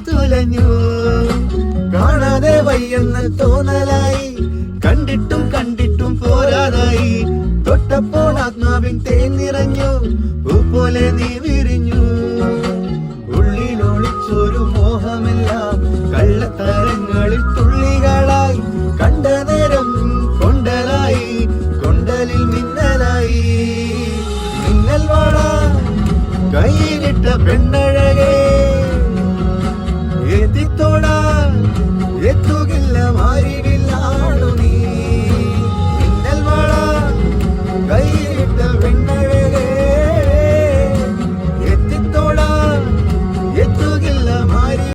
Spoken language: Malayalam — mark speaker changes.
Speaker 1: തുലഞ്ഞു. കാണാതെ വയ്യെന്ന് തോന്നലായി, കണ്ടിട്ടും കണ്ടിട്ടും പോരാതായി. തൊട്ടപ്പോൾ ആത്മാവിൻ തേൻ നിറഞ്ഞു, പൂ പോലെ നീ